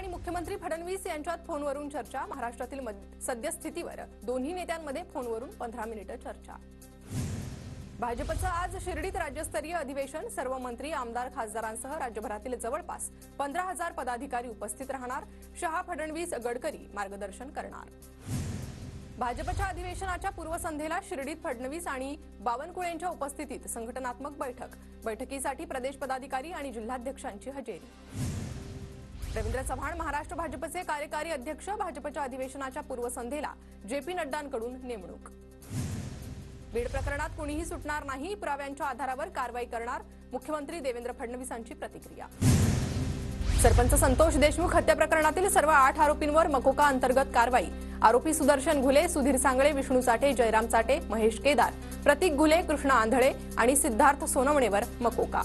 मुख्यमंत्री फडणवीस यांच्यात फोनवरून चर्चा। महाराष्ट्रातील सद्यस्थितीवर दोन्ही नेत्यांमध्ये फोनवरून 15 मिनिटे चर्चा। भाजपचं आज शिर्डीत राज्यस्तरीय अधिवेशन। सर्व मंत्री आमदार खासदारांसह राज्यभरातील जवळपास 15,000 पदाधिकारी उपस्थित राहणार। शहा फडणवीस गडकरी मार्गदर्शन करणार। भाजपच्या अधिवेशनाच्या पूर्वसंध्येला शिर्डीत फडणवीस आणि बावनकुळेंच्या उपस्थितीत संघटनात्मक बैठक। बैठकीसाठी प्रदेश पदाधिकारी आणि जिल्हाध्यक्षांची हजेरी। रवींद्र चव्हाण महाराष्ट्र भाजपचे कार्यकारी अध्यक्ष। भाजपच्या अधिवेशनाच्या पूर्वसंध्येला जेपी नड्डांकडून नेमणूक। बीड प्रकरणात कोणीही सुटणार नाही, पुराव्यांच्या आधारावर कारवाई करणार। मुख्यमंत्री देवेंद्र फडणवीसांची प्रतिक्रिया। सरपंच संतोष देशमुख हत्या प्रकरणातील सर्व 8 आरोपींवर मकोका अंतर्गत कारवाई। आरोपी सुदर्शन घुले, सुधीर सांगळे, विष्णू चाटे, जयराम चाटे, महेश केदार, प्रतीक घुले, कृष्णा आंधळे आणि सिद्धार्थ सोनवणेवर मकोका।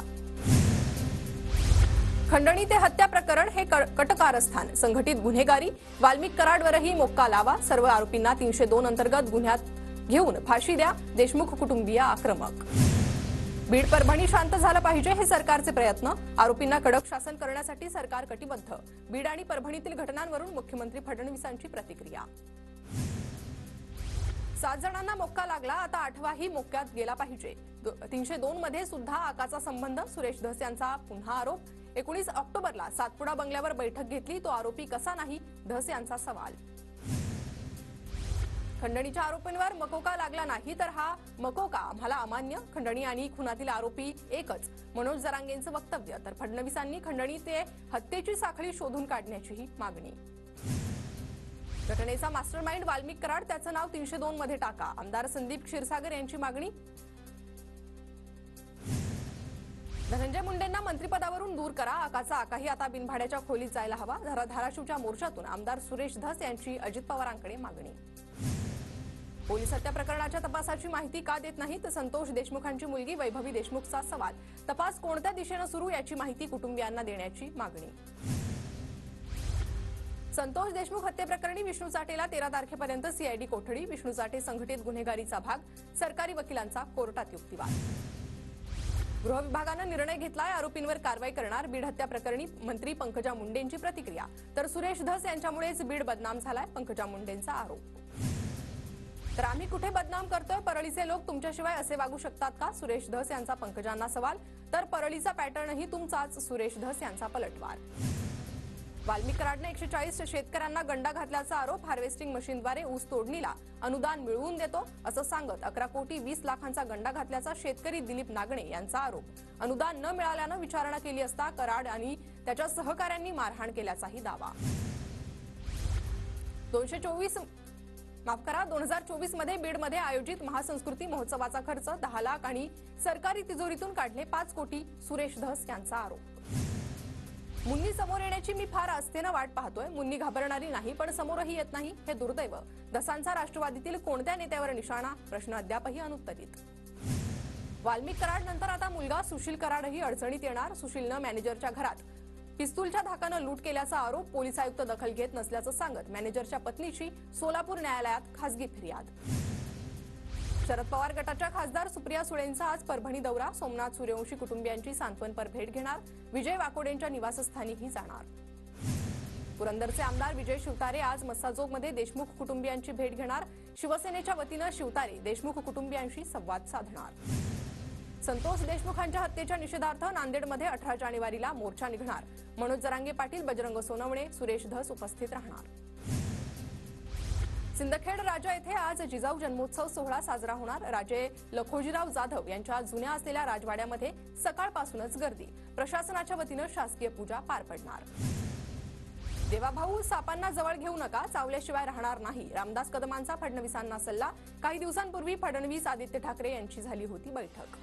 खंडणी ते हत्या प्रकरण हे कटकारस्थान, संघटित गुन्हेगारी। वाल्मिक कराडवरही मोक्का लावा। सर्व आरोपींना 302 अंतर्गत गुन्ह्यात घेऊन फाशी द्या। देशमुख कुटुंबीय आक्रमक। बीड परभणी शांत झालं पाहिजे हे सरकारचे प्रयत्न। आरोपींना कडक शासन करण्यासाठी सरकार कटिबद्ध। बीड आणि परभणीतील घटनांवरून मुख्यमंत्री फडणवीसांची प्रतिक्रिया। 7 जणांना मोक्का लागला, आता 8वाही मोक्क्यात गेला पाहिजे। 302 मध्ये सुद्धा आकाचा संबंध। सुरेश धस यांचा पुन्हा आरोप। 19 ऑक्टोबरला सातपुडा बंगल्यावर बैठक घेतली, तो आरोपी कसा नाही, धस यांचा सवाल। खंडणीच्या आरोपींवर मकोका लागला नाही तर हा मकोका आम्हाला अमान्य। खंडणी आणि खुनातील आरोपी एकच, मनोज जरांगेंचं वक्तव्य। तर फडणवीसांनी खंडणी ते हत्येची साखळी शोधून काढण्याचीही मागणी। घटनेचा मास्टरमाइंड वाल्मिक कराड, त्याचं नाव 302 मध्ये टाका। आमदार संदीप क्षीरसागर यांची मागणी। धनंजय मुंडेंना मंत्रिपदावरून दूर करा। आकाचा आकाही आता बिनभाड्याच्या खोलीत जायला हवा। धाराशिवच्या मोर्चातून आमदार सुरेश धस यांची अजित पवारांकडे मागणी। पोलीस हत्या प्रकरणाच्या तपासाची माहिती का देत नाहीत? संतोष देशमुखांची मुलगी वैभवी देशमुखचा सवाल। तपास कोणत्या दिशेने सुरू याची माहिती कुटुंबियांना देण्याची मागणी। संतोष देशमुख हत्येप्रकरणी विष्णू चाटेला 13 तारखेपर्यंत सीआयडी कोठडी। विष्णू चाटे संघटित गुन्हेगारीचा भाग। सरकारी वकिलांचा कोर्टात युक्तिवाद। गृह विभागाने निर्णय घेतलाय, आरोपींवर कारवाई करणार। बीड हत्या प्रकरणी मंत्री पंकजा मुंडेंची प्रतिक्रिया। तर सुरेश धस यांच्यामुळेच बीड बदनाम झालाय, पंकजा मुंडेंचा आरोप। तर आम्ही कुठे बदनाम करतोय? परळीचे लोक तुमच्याशिवाय असे वागू शकतात का? सुरेश धस यांचा पंकजांना सवाल। तर परळीचा पॅटर्नही तुमचाच, सुरेश धस यांचा पलटवार। वाल्मिक कराडने 140 शेतकऱ्यांना गंडा घातल्याचा आरोप। हार्वेस्टिंग मशीनद्वारे ऊस तोडणीला अनुदान मिळवून देतो असं सांगत 11 कोटी 20 लाखांचा गंडा घातल्याचा शेतकरी दिलीप नागणे यांचा आरोप। अनुदान न मिळाल्यानं विचारणा केली असता कराड आणि त्याच्या सहकाऱ्यांनी मारहाण केल्याचाही दावा। 2024 मध्ये बीडमध्ये आयोजित महासंस्कृती महोत्सवाचा खर्च 10 लाख आणि सरकारी तिजोरीतून काढले 5 कोटी। सुरेश धस यांचा आरोप। मुन्नी समोर येण्याची मी फार आस्थेनं वाट पाहतोय। मुन्नी घाबरणारी नाही, पण समोरही येत नाही, हे दुर्दैव। धसांचा राष्ट्रवादीतील कोणत्या नेत्यावर निशाणा? प्रश्न अद्यापही अनुत्तरित। वाल्मिक कराड नंतर आता मुलगा सुशील कराडही अडचणीत येणार। सुशीलनं मॅनेजरच्या घरात पिस्तूलच्या धाकानं लूट केल्याचा आरोप। पोलीस आयुक्त दखल घेत नसल्याचं सांगत मॅनेजरच्या पत्नीची सोलापूर न्यायालयात खासगी फिर्याद। शरद पवार गटाच्या खासदार सुप्रिया सुळेंचा आज परभणी दौरा। सोमनाथ सूर्यवंशी कुटुंबियांची सांत्वनपर भेट घेणार। विजय वाकोडेंच्या निवासस्थानीही जाणार। पुरंदरचे आमदार विजय शिवतारे आज मस्साजोगमध्ये देशमुख कुटुंबियांची भेट घेणार। शिवसेनेच्या वतीनं शिवतारे देशमुख कुटुंबियांशी संवाद साधणार। संतोष देशमुखांच्या हत्येच्या निषेधार्थ नांदेडमध्ये 18 जानेवारीला मोर्चा निघणार। मनोज जरांगे पाटील, बजरंग सोनवणे, सुरेश धस उपस्थित राहणार। सिंदखेड राजा येथे आज जिजाऊ जन्मोत्सव सोहळा साजरा होणार। राजे लखोजीराव जाधव यांच्या जुन्या असलेल्या राजवाड्यामध्ये सकाळपासूनच गर्दी। प्रशासनाच्या वतीनं शासकीय पूजा पार पडणार। देवाभाऊ सापांना जवळ घेऊ नका, चावल्याशिवाय राहणार नाही। रामदास कदमांचा फडणवीसांना सल्ला। काही दिवसांपूर्वी फडणवीस आदित्य ठाकरे यांची झाली होती बैठक।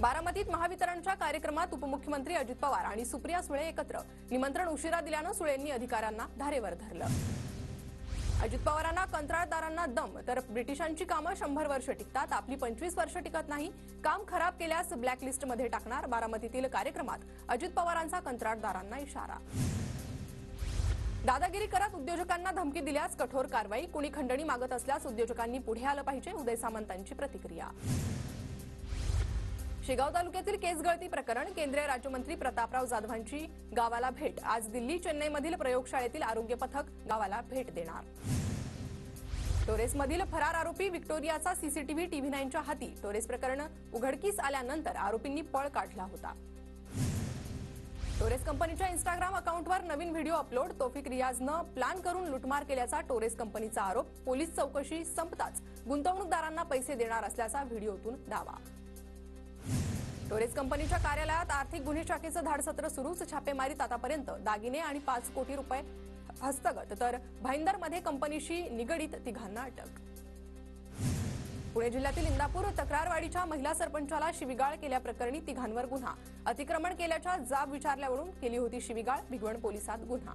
बारामतीत महावितरणच्या कार्यक्रमात उपमुख्यमंत्री अजित पवार आणि सुप्रिया सुळे एकत्र। निमंत्रण उशिरा दिल्यानं सुळेंनी अधिकाऱ्यांना धारेवर धरलं। अजित पवारांना कंत्राटदारांना दम, तर ब्रिटिशांची कामं 100 वर्ष टिकतात, आपली 25 वर्ष टिकत नाही। काम खराब केल्यास ब्लॅकलिस्टमध्ये टाकणार। बारामतीतील कार्यक्रमात अजित पवारांचा कंत्राटदारांना इशारा। दादागिरी करत उद्योजकांना धमकी दिल्यास कठोर कारवाई। कुणी खंडणी मागत असल्यास उद्योजकांनी पुढे आलं पाहिजे, उदय सामंतांची प्रतिक्रिया। शेगाव तालुक्यातील केस गळती प्रकरण। केंद्रीय राज्यमंत्री प्रतापराव जाधवांची गावाला भेट. आज दिल्ली चेन्नईमधील प्रयोगशाळेतील आरोग्य पथक गावाला भेट देणार. टोरेसमधील फरार आरोपी व्हिक्टोरियाचा सीसीटीव्ही TV9च्या हाती. टोरेस प्रकरण उघडकीस आल्यानंतर आरोपींनी पळ काढला होता. टोरेस कंपनीच्या इंस्टाग्राम अकाउंटवर नवीन व्हिडिओ अपलोड. तौफिक रियाजनं प्लॅन करून लुटमार केल्याचा टोरेस कंपनीचा आरोप. पोलीस चौकशी संपताच गुंतवणूकदारांना पैसे देणार असल्याचा व्हिडिओतून दावा. टोरेस कंपनीच्या कार्यालयात आर्थिक गुन्हे शाखेचं धाडसत्र सुरूच. छापेमारीत आतापर्यंत दागिने आणि 5 कोटी रुपये हस्तगत, तर भाईंदरमध्ये कंपनीशी निगडीत तिघांना अटक. पुणे जिल्ह्यातील इंदापूर तक्रारवाडीच्या महिला सरपंचाला शिवीगाळ केल्याप्रकरणी तिघांवर गुन्हा. अतिक्रमण केल्याच्या जाब विचारल्यावरून केली होती शिवीगाळ. भिगवण पोलिसात गुन्हा.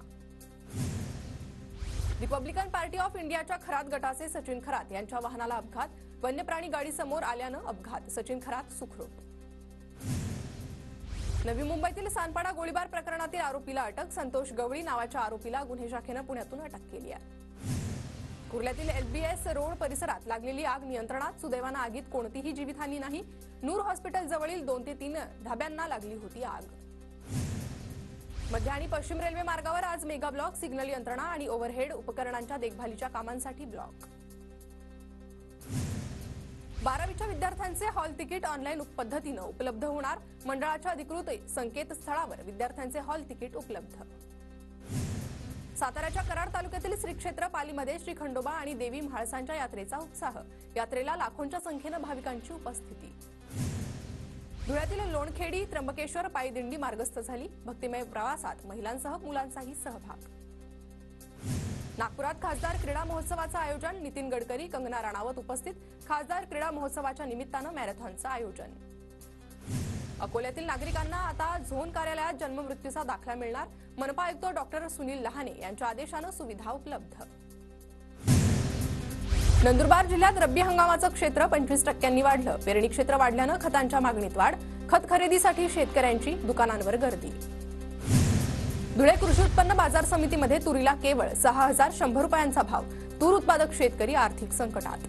रिपब्लिकन पार्टी ऑफ इंडियाच्या खरात गटाचे सचिन खरात यांच्या वाहनाला अपघात. वन्यप्राणी गाडी समोर आल्यानं अपघात. सचिन खरात सुखरूप. नवी मुंबईतील सानपाडा गोळीबार प्रकरणातील आरोपीला अटक. संतोष गवळी नावाच्या आरोपीला गुन्हे शाखेनं पुण्यातून अटक केली आहे. कुर्ल्यातील LBS रोड परिसरात लागलेली आग नियंत्रणात. सुदैवानं आगीत कोणतीही जीवितहानी नाही. नूर हॉस्पिटल जवळील 2 ते 3 धाब्यांना लागली होती आग. मध्य आणि पश्चिम रेल्वे मार्गावर आज मेगा ब्लॉक. सिग्नल यंत्रणा आणि ओव्हरहेड उपकरणांच्या देखभालीच्या कामांसाठी ब्लॉक. 12वीच्या विद्यार्थ्यांचे हॉल तिकीट ऑनलाईन पद्धतीनं उपलब्ध होणार. मंडळाच्या अधिकृत संकेतस्थळावर विद्यार्थ्यांचे हॉल तिकीट उपलब्ध. साताऱ्याच्या कराड तालुक्यातील श्री क्षेत्र पालीमध्ये श्री खंडोबा आणि देवी म्हाळसांच्या यात्रेचा उत्साह. यात्रेला लाखोंच्या संख्येनं भाविकांची उपस्थिती. धुळ्यातील लोणखेडी त्र्यंबकेश्वर पायी दिंडी मार्गस्थ झाली. भक्तिमय प्रवासात महिलांसह मुलांचाही सहभाग. नागपुरात खासदार क्रीडा महोत्सवाचं आयोजन. नितीन गडकरी, कंगना राणावत उपस्थित. खासदार क्रीडा महोत्सवाच्या निमित्तानं मॅरेथॉनचं आयोजन. अकोल्यातील नागरिकांना आता झोन कार्यालयात जन्ममृत्यूचा दाखला मिळणार. मनपा आयुक्त डॉक्टर सुनील लहाने यांच्या आदेशानं सुविधा उपलब्ध. नंदुरबार जिल्ह्यात रब्बी हंगामाचं क्षेत्र 25% वाढलं. पेरणी क्षेत्र वाढल्यानं खतांच्या मागणीत वाढ. खत खरेदीसाठी शेतकऱ्यांची दुकानांवर गर्दी. धुळे कृषी उत्पन्न बाजार समितीमध्ये तुरीला केवळ 6,100 रुपयांचा भाव. तूर उत्पादक शेतकरी आर्थिक संकटात.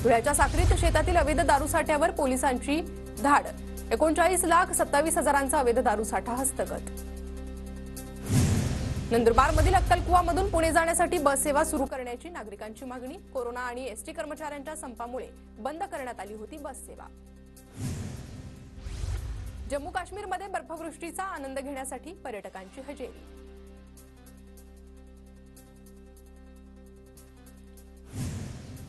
धुळ्याच्या साक्रीत शेतातील अवैध दारूसाठ्यावर पोलिसांची धाड. 39,27,000चा अवैध दारूसाठा हस्तगत. नंदुरबारमधील अक्कलकुवामधून पुणे जाण्यासाठी बस सेवा सुरू करण्याची नागरिकांची मागणी. कोरोना आणि ST कर्मचाऱ्यांच्या संपामुळे बंद करण्यात आली होती बस सेवा. जम्मू काश्मीरमध्ये बर्फवृष्टीचा आनंद घेण्यासाठी पर्यटकांची हजेरी.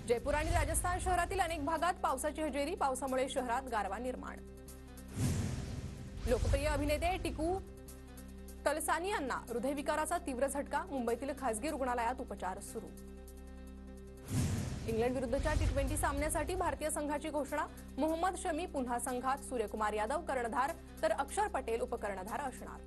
जयपूर आणि राजस्थान शहरातील अनेक भागात पावसाची हजेरी. पावसामुळे शहरात गारवा निर्माण. लोकप्रिय अभिनेते टिकू तलसानी यांना हृदयविकाराचा तीव्र झटका. मुंबईतील खासगी रुग्णालयात उपचार सुरू. इंग्लंड विरुद्धच्या T20 सामन्यासाठी भारतीय संघाची घोषणा. मोहम्मद शमी पुन्हा संघात. सूर्यकुमार यादव कर्णधार तर अक्षर पटेल उपकर्णधार असणार.